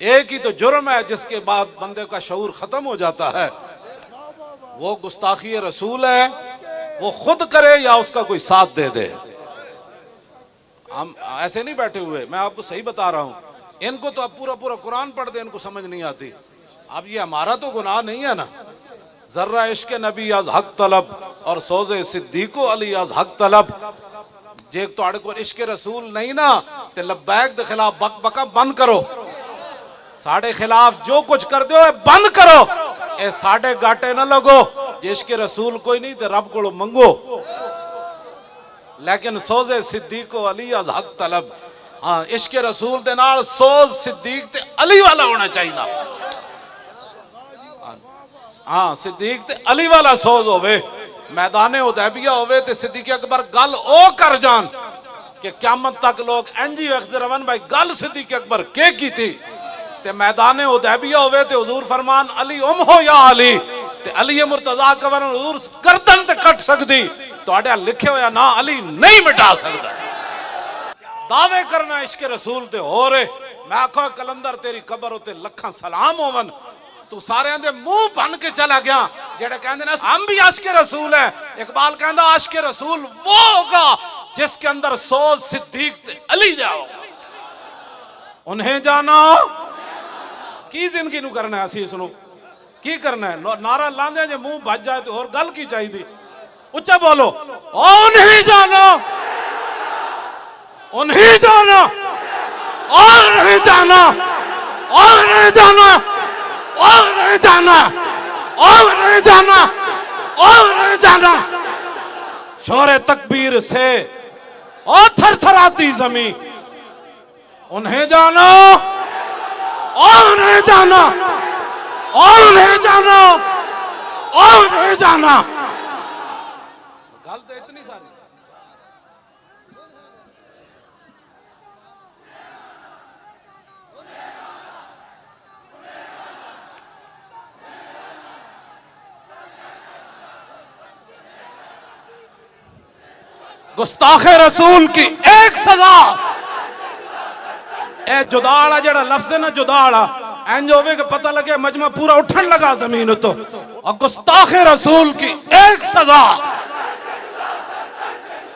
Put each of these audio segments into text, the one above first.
एक ही तो जुर्म है जिसके बाद बंदे का शऊर खत्म हो जाता है, वो गुस्ताखी रसूल है। वो खुद करे या उसका कोई साथ दे दे। हम ऐसे नहीं बैठे हुए, मैं आपको सही बता रहा हूं। इनको तो अब पूरा पूरा कुरान पढ़ दे, इनको समझ नहीं आती। अब ये हमारा तो गुनाह नहीं है ना। जर्रा इश्क नबी आज हक तलब और सोजे सिद्दीको अली आज हक तलब। जे तुहाडे कोल इश्क रसूल नहीं ना ते लब्बैक दे खिलाफ बक बका बंद करो। साढ़े खिलाफ जो कुछ कर दो बंद करो। ए साढ़े गाटे ना लगो। जे इश्क रसूल कोई नहीं ते रब को मंगो। लेकिन सोजे सिद्दीको अली आज हक तलब। हाँ, इश्क रसूल दे नाल सोज सिद्दीक ते अली वाला होना चाहिए। हाँ, सिद्दीक ते अली वाला सोज होवे। मैदाने हुदैबिया होवे ते सिद्दीक अकबर गल ओ कर जान कि क़यामत तक लोग एंजी वेखदे रहन भाई गल सिद्दीक अकबर के कीती। ते मैदाने हुदैबिया होवे ते हुजूर फरमान अली हो या अली ते अली मुर्तजा कवर हुजूर गर्दन ते कट सकदी। तुहाडे लिखे होया ना अली नहीं मिटा सकदा। दावे करना इश्क रसूल ते हो रे। मैं आखो कलंदर तेरी कबर उते लखां सलाम होवन। तू सारे दे मुंह बन के चला गया जेड़े कहंदे ने हम भी आशिक रसूल है। इकबाल कहंदा आशिक रसूल वो होगा जिसके अंदर सोज सिद्दीक ते अली जाओ। उन्हें जाना की जिंदगी नु करना है। असी सुनो की करना है। नारा लांदे जे मुंह बज जाए तो और गल की चाहिए। उच्चा बोलो उन्हें जाना, उन्हें जाना और नहीं जाना और नहीं जाना और नहीं जाना और नहीं जाना और नहीं जाना। शोरे तकबीर से और थरथराती जमीन। उन्हें जाना और नहीं जाना और नहीं जाना और नहीं जाना। गल तो इतनी सारी। गुस्ताखे रसूल की एक सजा। ए जुदाड़ा जड़ा लफ्ज है ना जुदाड़ा इंज होवे कि पता लगे मजमा पूरा उठन लगा जमीन तो। और गुस्ताखे रसूल की एक सजा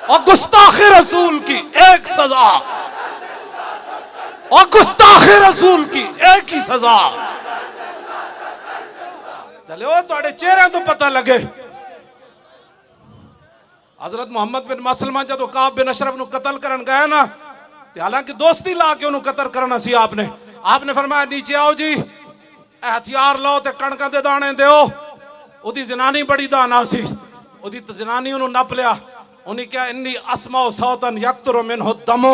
और गुस्ताखे रसूल की एक सजा और गुस्ताखे रसूल की एक ही सजा। चलो तुहाडे चेहरे तो पता लगे। हजरत मोहम्मद बिन मसलमा जदों काब बिन अशरफ नु कत्ल करन गए ना, हालांकि दोस्ती ला के उन्होंने कत्ल करना सी। आपने फरमाया नीचे आओ जी, हथियार लो ते कणकां दे दाने दिओ। उदी जनानी बड़ी दाना सी। उदी जनानी उन्होंने नप लिया। उन्हें क्या इन्नी अस्माओ सौतन यक्तुरु मिन्हु दमो।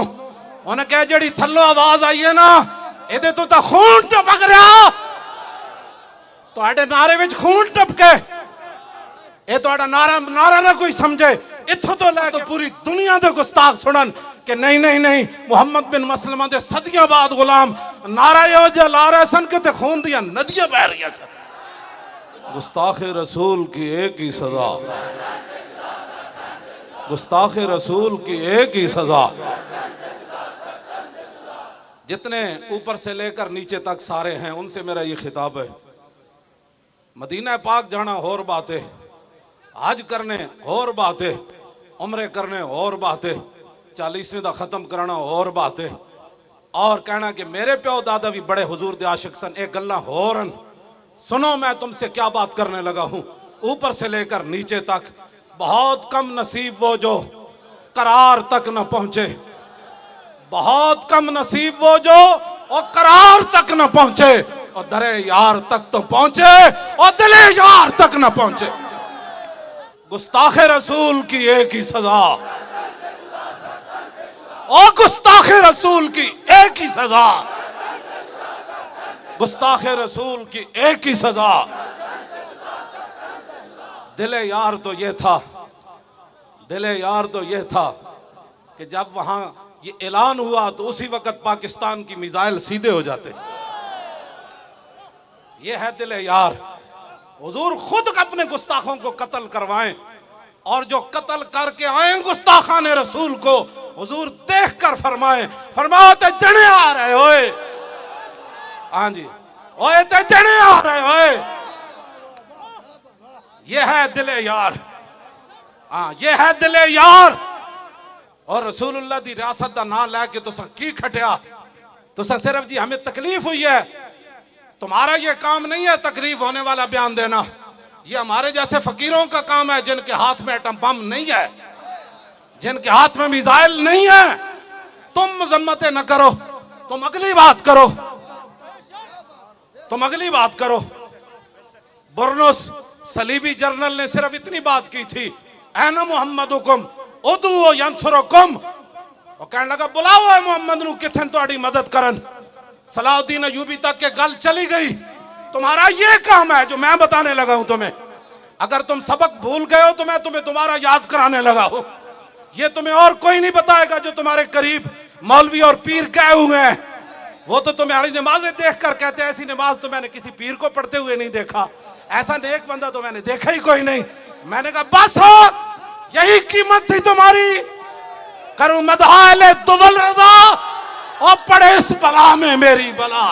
उन्हें क्या जड़ी थल्लो आवाज आई है ना एदे तो खून टपक रहा। तुहाडे नारे विच खून टपके। ये तुहाडा नारा नारा ना कोई समझे। इत्थों तो लैके तो पूरी दुनिया दे गुस्ताख सुनन कि नहीं नहीं नहीं मोहम्मद बिन मसलमा दे सदियां बाद गुलाम नारा यो जे ला रहे सन कि ते खून दियां नदियां बह रही सन। गुस्ताखे रसूल की एक ही सजा। गुस्ताखे रसूल की एक ही सजा। जितने ऊपर से लेकर नीचे तक सारे हैं उनसे मेरा ये खिताब है। मदीना पाक जाना और बात है, हज करने और बात है, उम्रे करने और बात है, 40वें दा खत्म करना और बात है। और कहना कि मेरे प्यो दादा भी बड़े हुजूर दे आशिक सन। एक गल्ला होरन सुनो, मैं तुमसे क्या बात करने लगा हूं। ऊपर से लेकर नीचे तक बहुत कम नसीब वो जो करार तक न पहुंचे। बहुत कम नसीब वो जो और करार तक न पहुंचे और दरे यार तक तो पहुंचे और दिले यार तक न पहुंचे। गुस्ताखे रसूल की एक ही सजा और गुस्ताखे रसूल की एक ही सजा। गुस्ताखे रसूल की एक ही सजा। दिले यार तो ये था, दिले यार तो ये था कि जब वहां ये ऐलान हुआ तो उसी वक्त पाकिस्तान की मिसाइल सीधे हो जाते। ये है दिले यार। हुजूर खुद अपने गुस्ताखों को कत्ल करवाएं और जो कत्ल करके आए गुस्ताखान रसूल को हुजूर देख कर फरमाए, फरमाते जने आ रहे होए हाँ जी, ओए ते चने आ रहे ओए, ये है दिले यार। हाँ, ये है दिले यार। और रसूलुल्लाह दी रियासत दा नाम लैके तुसा की खटिया? तुसा सिर्फ जी हमें तकलीफ हुई है, तुम्हारा ये काम नहीं है तकलीफ होने वाला बयान देना। ये हमारे जैसे फकीरों का काम है जिनके हाथ में एटम बम नहीं है, जिनके हाथ में मिसाइल नहीं है। तुम मजम्मतें न करो, तुम अगली बात करो, तुम अगली बात करो। बुरनुस सलीबी जर्नल ने सिर्फ इतनी बात की थी, ऐना मुहम्मदुकुम उदू यंसुरुकुम। और कहने लगा बुलाओ है मोहम्मद नू किथन तुम्हारी मदद करन। सलाउद्दीन अयूबी तक के गल चली गई। तुम्हारा ये काम है जो मैं बताने लगा हूं तुम्हें। अगर तुम सबक भूल गए हो तो मैं तुम्हें दोबारा याद कराने लगा हूं। ये तुम्हें और कोई नहीं बताएगा जो तुम्हारे करीब मौलवी और पीर गए हुए हैं। वो तो तुम्हारी नमाजें देख कर कहते हैं ऐसी नमाज तो मैंने किसी पीर को पढ़ते हुए नहीं देखा, ऐसा नेक बंदा तो मैंने देखा ही कोई नहीं। मैंने कहा बस हो, यही कीमत थी तुम्हारी। करूं मदहाले दुबल रजा और पड़े इस बला में मेरी बला।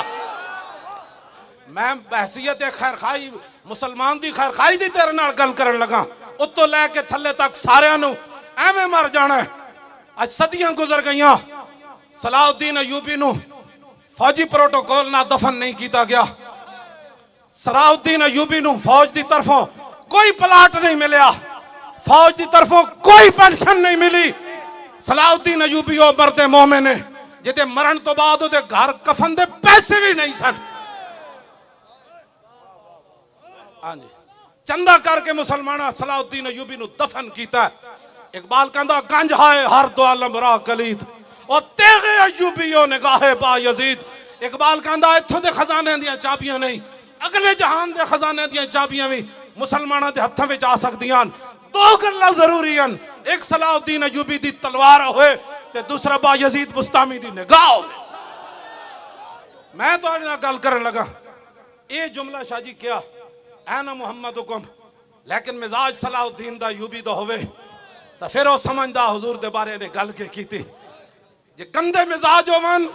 मैं बहसीयत खैर खाई मुसलमान दी खैर खाई दी तेरे नाल गल करन लगा। उत्तों लैके थल्ले तक सारियां नू एवें मर जाना है। आज सदियां गुजर गईयां, सलाउद्दीन अयूबी नू फौजी प्रोटोकॉल ना दफन नहीं किया गया। सलाउद्दीन अयूबी नू फौज की तरफों कोई प्लाट नहीं मिलया, फौज की तरफों कोई पेंशन नहीं मिली। सलाउद्दीन अयूबी ओ मरदे मोमिन ने जिते मरण तो बाद उहदे घर कफन दे पैसे भी नहीं सन। हाँ जी, चंदा करके मुसलमाना सलाउद्दीन अयूबी नू दफन किया। इकबाल कहंदा गंज हाय हर दो आलम रा कलीद और तेगे अयूबीओ निगाहे बा यजीद। इकबाल कहंदा इत्थों दे खजाने दियां चाबियां नहीं, अगले जहान दे खजाने दियां चाबियां भी मुसलमाना दे हत्थां विच आ सकदियां। दो गल्लां जरूरी हन, एक सलाउद्दीन अयूबी दी तलवार होए ते दूसरा बा यजीद बुस्तामी दी निगाह होवे। मैं तुहाडे नाल गल करन लगा, ये जुमला शाजी क्या ऐना मुहम्मदुकुम, लेकिन मिजाज सलाउद्दीन दा अयूबी दा होवे तो फिर वो समझदा हुजूर दे बारे ने गल के कीती। जे गंदे मिजाज होवन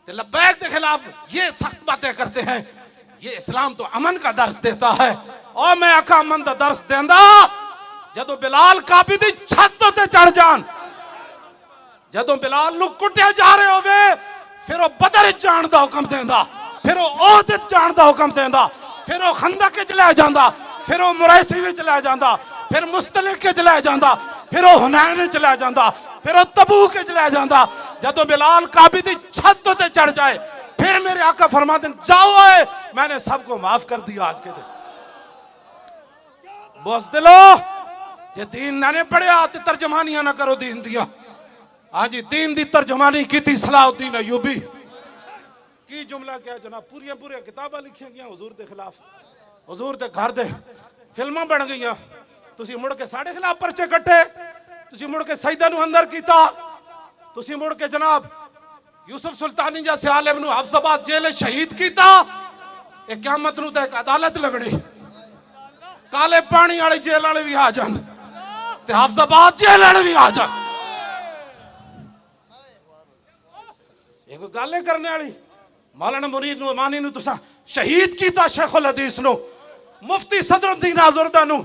ते लब्बैक के खिलाफ ये सख्त बातें करते हैं। ये इस्लाम तो अमन का दर्स देता है और मैं आका अमन का दर्स देंदा जदों बिलाल काबी दी छत ते चढ़ जान, जदों बिलाल नू कुटिया जा रहे होवे फिर वो बदर जान दा हुक्म देंदा, फिर वो ओहद जान दा हुक्म देंदा, फिर वो खंदक च ले जांदा, फिर वो मुरैसी विच ले जांदा, फिर मुस्तलिक च ले जांदा, फिर वो हुनैन च ले जांदा, फिर वो तबूक च ले जांदा। जदों बिलाल काबी दी छत ते चढ़ जाए फिर मेरे आका फरमाते जाओ है मैंने सबको माफ कर दिया। आज के दिन बस दिलो जे दीन ना पढ़िया तो तर्जमानियां ना करो दीन दिया। हाँ जी, दीन दी तर्जमानी की थी सलाउद्दीन अयूबी। की जुमला क्या जनाब, पूरिया पूरिया किताबां लिखिया गई हुजूर के खिलाफ, हुजूर के घर दे फिल्मां बन गई। तुसी मुड़ के साढ़े खिलाफ परचे कट्टे, तुसी मुड़ के सईदा नू अंदर कीता, तुसी मुड़ के जनाब यूसुफ सुल्तानी जैसे आलिम नू हफ्साबाद जेल शहीद किया। एक क़यामत नू तो एक अदालत लगनी, काले पानी वाली जेल वाले भी आ जान ते हफ्साबाद जेल वाले भी आ जान। एक गल करने वाली मौलाना मुरीद नुमानी नू तुसा शहीद किया, शेखुल हदीस नू मुफ्ती सदरुद्दीन आजुर्दा नू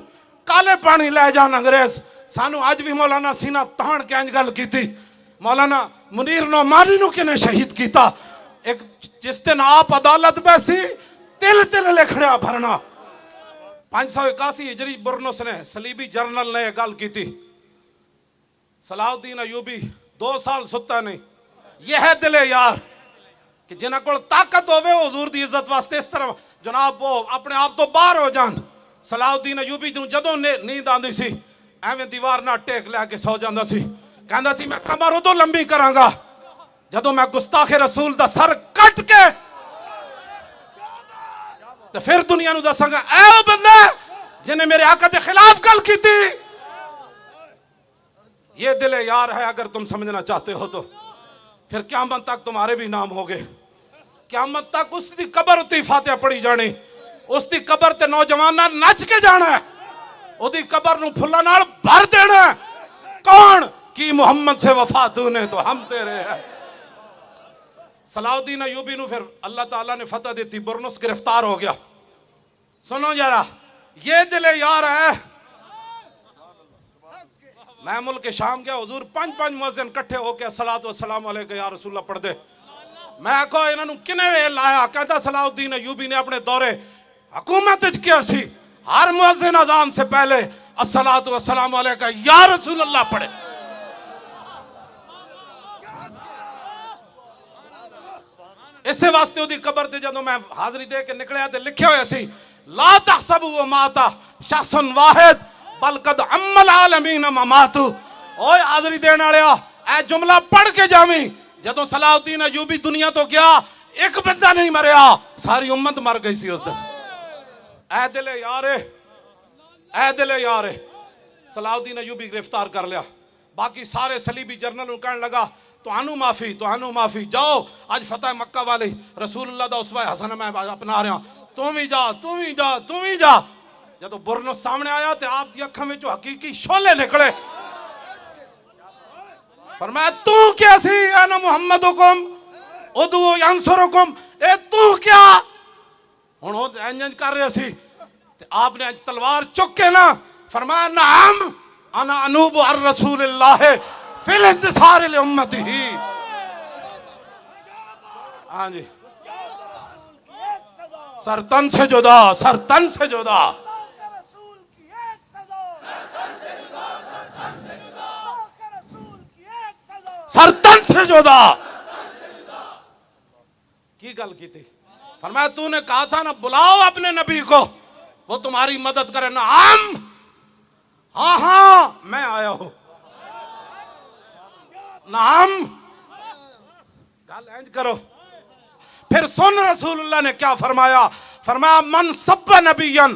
काले पानी ले जान अंग्रेज। सानू अज भी मौलाना सीना तान के इंज गल की। मौलाना मुनीर नोमानी नू किने शहीद किया। एक जिस दिन आप अदालत बैसी तिल तिल लिखड़ा भरना। 581 हिजरी बुरनुस ने सलीबी जर्नल ने गल की थी। सलाउद्दीन अयूबी 2 साल सुता नहीं। यह है दिले यार कि जिन्हां कोल ताकत होवे हुजूर दी इज्जत वास्ते इस तरह जनाब वो अपने आप तो बाहर हो जान। सलाउद्दीन अयूबी नूं जदों नींद आंदी सी एवें दीवार नाल टेक लैके सौ जांदा सी। कहंदा सी मैं कमर उदों लंबी करांगा जदों मैं गुस्ताखे रसूल दा सर कट के तो फिर दुनिया नूं दसांगा ऐ ओ बंदा जिन्हें मेरे आका के खिलाफ गल की थी। ये दिले यार है। अगर तुम समझना चाहते हो तो फिर क़यामत तक तुम्हारे भी नाम हो गए। क़यामत तक उसकी कबर उत्ते फातिहा पढ़ी जानी, उसकी कबर ते नौजवाना नच के जाना है, उसकी कबर नूं फुल्लां नाल भर देना है। कौन की मोहम्मद से वफा तूने तो हम तेरे हैं। सलाउद्दीन अयूबी नु फिर अल्लाह ताला ने फतह दी, बुरनुस गिरफ्तार हो गया। सुनो जरा, ये दिले यार है। मैं मुल्क शाम गया, हुजूर 5 मुअज्जिन इकट्ठे होके अस्सलातु वस्सलाम अलैका या रसूलल्लाह पढ़ दे। मैं कहो इन्होंने किने वे लाया? कहता सलाउद्दीन अयूबी ने अपने दौरे हुकूमत च किया सी, हर मुअज्जिन अजान से पहले अस्सलातु वस्सलाम अलैका या रसूलल्लाह पढ़े। इसे वास्ते ओदी कबर ते जदों मैं हाजरी दे के निकलिया ते लिखिया होया सी, ला तहसबु व माता शख्सन वाहिद बल कद अम्मल आलमीन ममातु। ओए हाजरी देने वालिया, ए जुमला पढ़ के जावी। जदों सलाउद्दीन अयूबी दुनिया तो गया, एक बंदा नहीं मरिया, सारी उम्मत मर गई सी उस दिन। ए दिले यारे, ए दिले यारे, सलाउद्दीन अयूबी गिरफ्तार कर लिया। बाकी सारे सलीबी जर्नल कहने लगा तुहानू माफी, तुहानू माफी, जाओ आज फतेह मक्का वाली रसूलुल्लाह दा उसवा हसन मैं अपना रहा, तू भी जा, तू भी जा, तू भी जा। जब बुरनुस सामने आया तो आप दी अखां विचों हकीकी शोले निकले। फरमाया तू क्या सी अना मुहम्मद हुकुम उदू यंसुरुकुम, ए तू क्या? हुण ओ इंज कर रहे सी ते आपने तलवार चुक के ना फरमाया नाम अना अनूब अर रसूलिल्लाह फिल इंतसार ले उम्मती ही। हाँ जी, सर तन से जुदा, सर तन से जुदा, सर तन से जुदा। की गल की थी? फरमाया तूने कहा था ना बुलाओ अपने नबी को, वो तुम्हारी मदद करे ना। हम हाँ हाँ मैं आया हूं। नाम गल इंज करो। फिर सुन रसूलुल्लाह ने क्या फरमाया? फरमाया मन सब्बा नबियन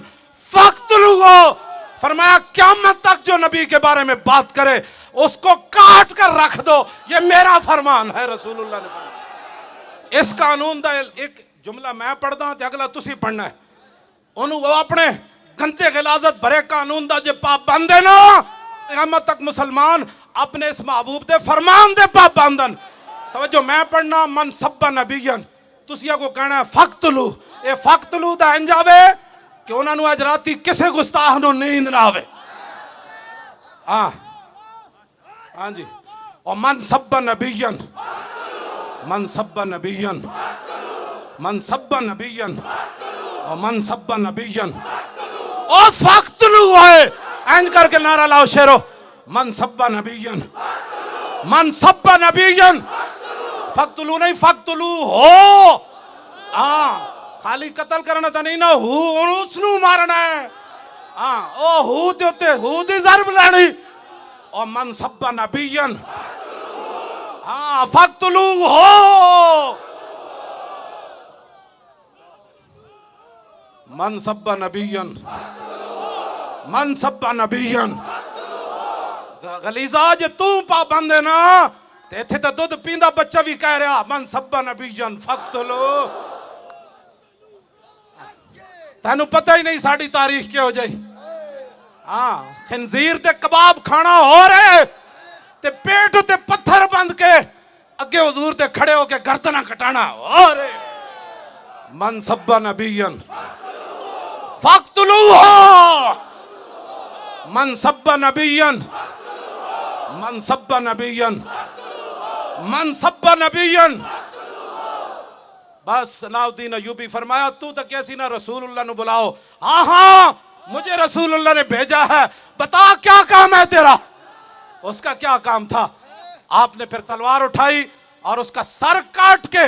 फक्तलुहु। फरमाया क़यामत तक जो नबी के बारे में बात करे उसको काट कर रख दो, ये मेरा फरमान है। रसूलुल्लाह ने फरमाया इस कानून दा एक जुमला मैं पढ़दा ते अगला तुसी पढ़ना है। ओनू वो अपने गंदे गिलाजत भरे कानून दा जे पाबंद है ना, क़यामत तक मुसलमान अपने इस महबूब दे फरमान दे पाबंदन। तवज्जो मैं पढ़ना मन सब्बा नबियन, तुसी को कहना फक्तलू। ए फक्तलू दा इंज आवे कि उन्होंने अज राती किसी गुस्ताख नूं नींद ना आवे। हाँ हाँ जी, और मन सब्बा नबियन, मन सब्बा नबियन, मन सब्बा नबियन, और मन सब्बा नबियन और फक्तलू है। इंज करके नारा लाओ शेरो, मन सब्बा नबियन, मन सब्बा नबियन, फक्तलू नहीं फक्तलू हो। हाँ खाली कतल करना तो नहीं ना, हु उसनू मारना है। हाँ ओ हु ते उत्ते हु दी ज़रब लानी। और मन सब्बा नबियन, हाँ फक्तलू हो। मन सब्बा नबियन, मन सब्बा नबियन। गलीजा जे तू पाबंद है ना ते इत्थे तो दुध पींदा बच्चा भी कह रहा मन सब्बा नबियन फक्तलू। तेनू पता ही नहीं साड़ी तारीख क्या हो जाए। हाँ खंजीर ते कबाब खाना हो रहे ते पेट ते पत्थर बंद के अगे हुजूर ते खड़े होके गर्दना कटाना हो रहे। मन सब्बा नबियन फक्तलू हो। मन सब्बा नबियन, मन सब्बा नबियन, मन सब्बा नबियन। बस सलाउद्दीन अयूबी फरमाया तू तो कैसी ना रसूलुल्लाह ने बुलाओ। हाँ हाँ मुझे रसूलुल्लाह ने भेजा है, बता क्या काम है तेरा? उसका क्या काम था? आपने फिर तलवार उठाई और उसका सर काट के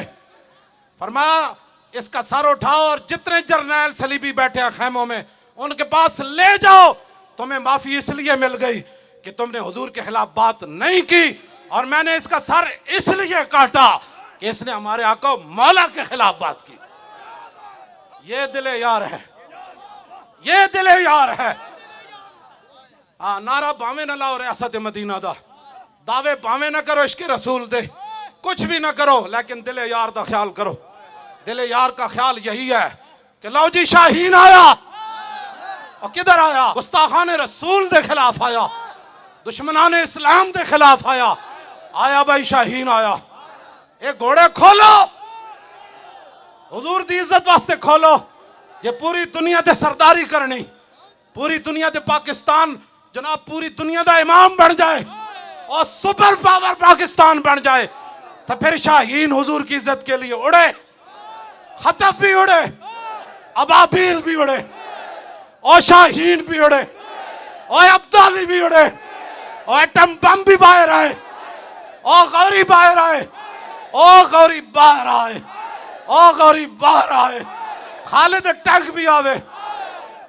फरमाया इसका सर उठाओ और जितने जर्नैल सलीबी बैठे हैं खैमों में उनके पास ले जाओ। तुम्हें माफी इसलिए मिल गई कि तुमने हुजूर के खिलाफ बात नहीं की, और मैंने इसका सर इसलिए काटा कि इसने हमारे आका मौला के खिलाफ बात की। ये दिले यार है, ये दिले यार है। हाँ नारा भावे न लाओ रियासत मदीना दा, दावे भावे न करो इश्क रसूल दे, कुछ भी ना करो, लेकिन दिले यार दा ख्याल करो। दिले यार का ख्याल यही है कि लो जी शाहीन आया। और किधर आया? गुस्ताखान रसूल दे खिलाफ आया, दुश्मनान इस्लाम दे खिलाफ आया। आया भाई शाहीन आया। एक घोड़े खोलो। हुजूर दी इज्जत वास्ते खोलो जे पूरी दुनिया ते सरदारी करनी, पूरी दुनिया ते पाकिस्तान जनाब पूरी दुनिया दा इमाम बन जाए और सुपर पावर पाकिस्तान बन जाए तो फिर शाहीन हुजूर की इज्जत के लिए उड़े, खतब भी उड़े, अबाबील भी उड़े, और शाहीन भी उड़े, और अब्दाली भी उड़े, और एटम बम भी बाहर आए, और गौरी बाहर आए, और गौरी बाहर आए, और गौरी बाहर आए, खालिद टैंक भी आवे,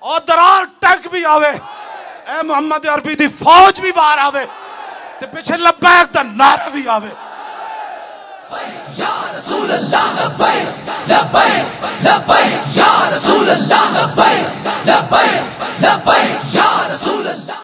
और दरार टैंक भी आवे, ए मोहम्मद अरबी दी फौज भी बाहर आवे, ते पीछे लब्बैक दा नारा भी आवे। या रसूल अल्लाह लब्बैक लब्बैक लब्बैक या रसूल अल्लाह लब्बैक लब्बैक लब्बैक या रसूल अल्लाह।